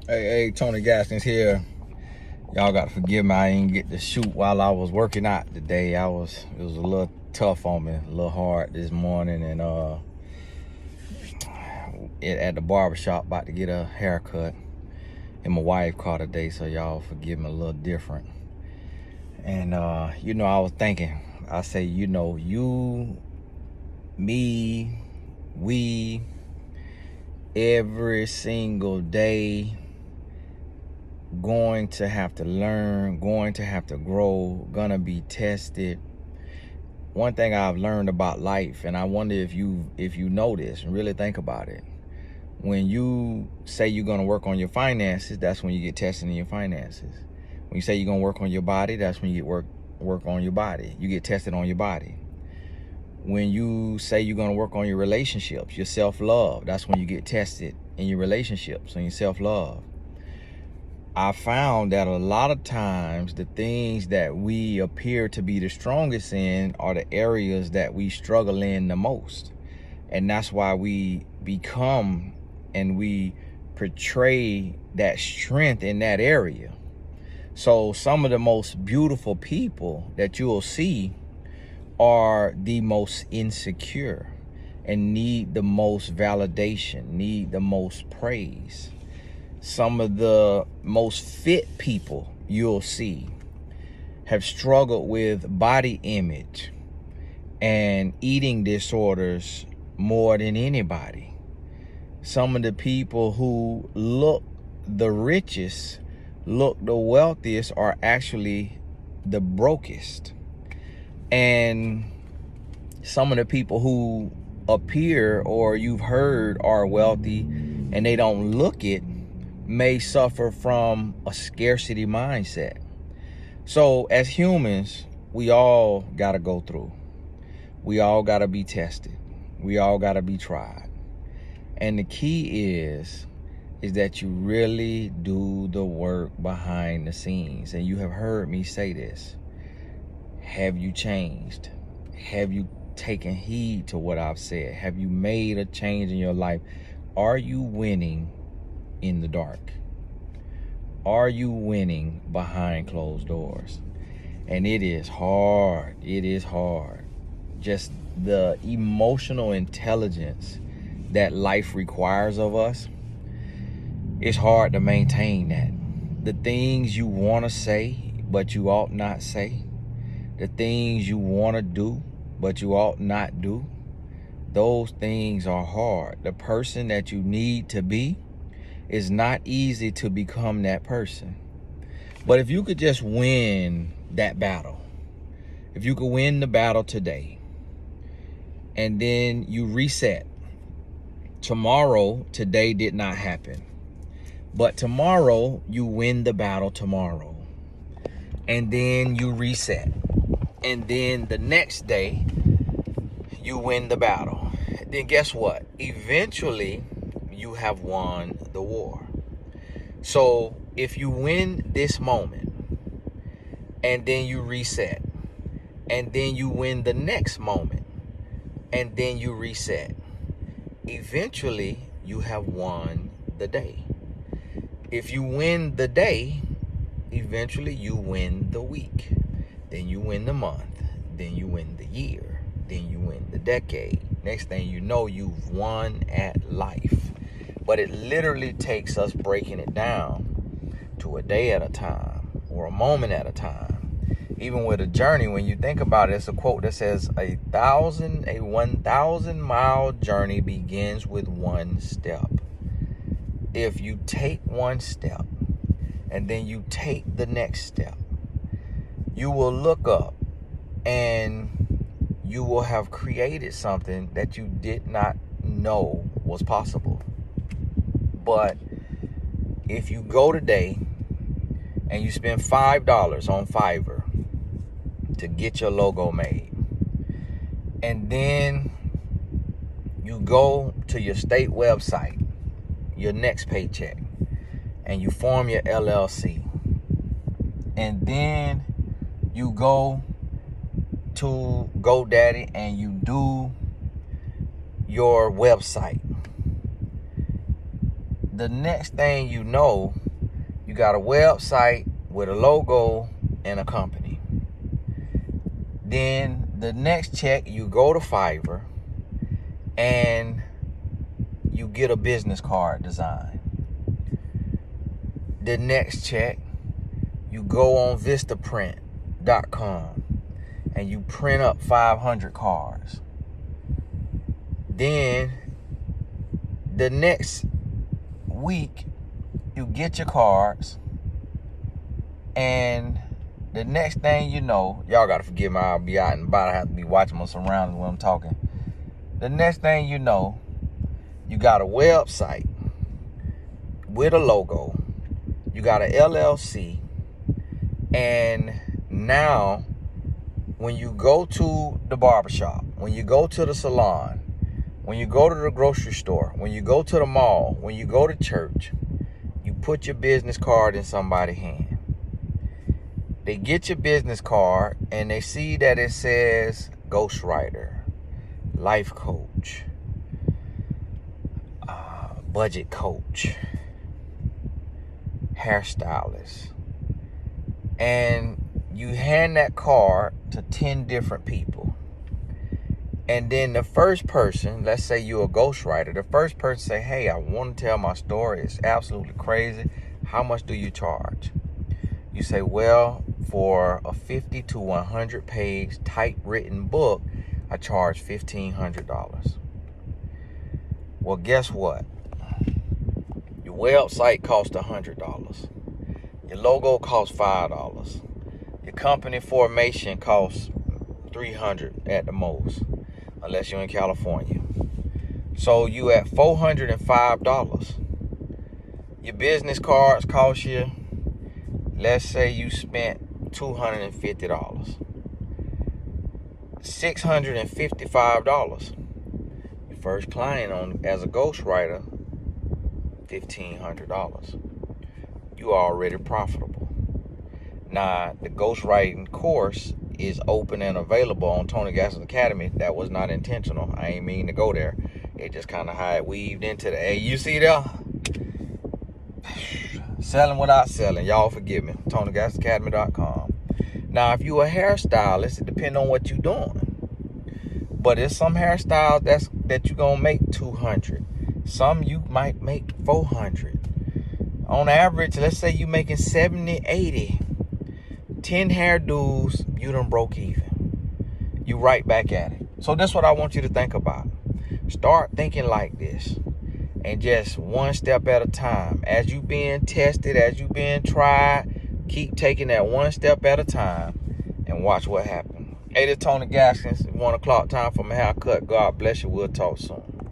Hey, Tony Gaskins here. Y'all got to forgive me. I didn't get to shoot while I was working out today. It was a little tough on me, a little hard this morning, and at the barbershop about to get a haircut. And my wife called today, so y'all forgive me a little different. And I was thinking, I say, you, me, we, every single day going to have to learn, going to have to grow, gonna be tested. One thing I've learned about life, and I wonder if you know this and really think about it. When you say you're gonna work on your finances, that's when you get tested in your finances. When you say you're gonna work on your body, that's when you get work on your body. You get tested on your body. When you say you're gonna work on your relationships, your self-love, that's when you get tested in your relationships, on your self-love. I found that a lot of times the things that we appear to be the strongest in are the areas that we struggle in the most. And that's why we become and we portray that strength in that area. So some of the most beautiful people that you'll see are the most insecure and need the most validation, need the most praise. Some of the most fit people you'll see have struggled with body image and eating disorders more than anybody. Some of the people who look the richest, look the wealthiest, are actually the brokest. And some of the people who appear or you've heard are wealthy and they don't look it may suffer from a scarcity mindset. So as humans, we all got to go through. We all got to be tested. We all got to be tried. And the key is that you really do the work behind the scenes. And you have heard me say this. Have you changed? Have you taken heed to what I've said? Have you made a change in your life? Are you winning in the dark? Are you winning behind closed doors? And it is hard. It is hard. Just the emotional intelligence that life requires of us, it's hard to maintain that. The things you want to say, but you ought not say. The things you want to do, but you ought not do. Those things are hard. The person that you need to be, it's not easy to become that person. But if you could just win that battle, if you could win the battle today, and then you reset. Today did not happen. But tomorrow, you win the battle tomorrow. And then you reset. And then the next day, you win the battle. Then guess what? Eventually, you have won the war. So if you win this moment, and then you reset, and then you win the next moment, and then you reset, eventually you have won the day. If you win the day, eventually you win the week. Then you win the month. Then you win the year. Then you win the decade. Next thing you know, you've won at life. But it literally takes us breaking it down to a day at a time or a moment at a time. Even with a journey, when you think about it, it's a quote that says a 1,000-mile journey begins with one step. If you take one step and then you take the next step, you will look up and you will have created something that you did not know was possible. But if you go today and you spend $5 on Fiverr to get your logo made, and then you go to your state website, your next paycheck, and you form your LLC, and then you go to GoDaddy and you do your website, the next thing you know, you got a website with a logo and a company. Then the next check, you go to Fiverr and you get a business card design. The next check, you go on Vistaprint.com and you print up 500 cards. Then the next week, you get your cards, and the next thing you know, y'all gotta forgive me, I'll be out and about. I have to be watching my surroundings when I'm talking. The next thing you know, you got a website with a logo, you got a LLC, and now when you go to the barbershop, when you go to the salon, when you go to the grocery store, when you go to the mall, when you go to church, you put your business card in somebody's hand. They get your business card and they see that it says ghostwriter, life coach, budget coach, hairstylist. And you hand that card to 10 different people. And then the first person, let's say you're a ghostwriter, the first person say, hey, I want to tell my story. It's absolutely crazy. How much do you charge? You say, well, for a 50 to 100 page typewritten book, I charge $1,500. Well, guess what? Your website costs $100. Your logo costs $5. Your company formation costs $300 at the most, unless you're in California. So you at $405. Your business cards cost you, let's say you spent $250. $655. Your first client as a ghostwriter, $1,500. You are already profitable. Now, the ghostwriting course is open and available on Tony Gaskins Academy. That was not intentional. I ain't mean to go there. It just kind of how it weaved into the, hey, you see there? Selling without selling. Y'all forgive me. TonyGaskinsAcademy.com. Now, if you a hairstylist, it depends on what you're doing. But there's some hairstyles that you're going to make $200. Some you might make $400. On average, let's say you're making $70, $80. 10 hairdos, you done broke even. You right back at it. So that's what I want you to think about. Start thinking like this. And just one step at a time. As you being tested, as you being tried, keep taking that one step at a time and watch what happens. Hey, this is Tony Gaskins. 1 o'clock time for my haircut. God bless you. We'll talk soon.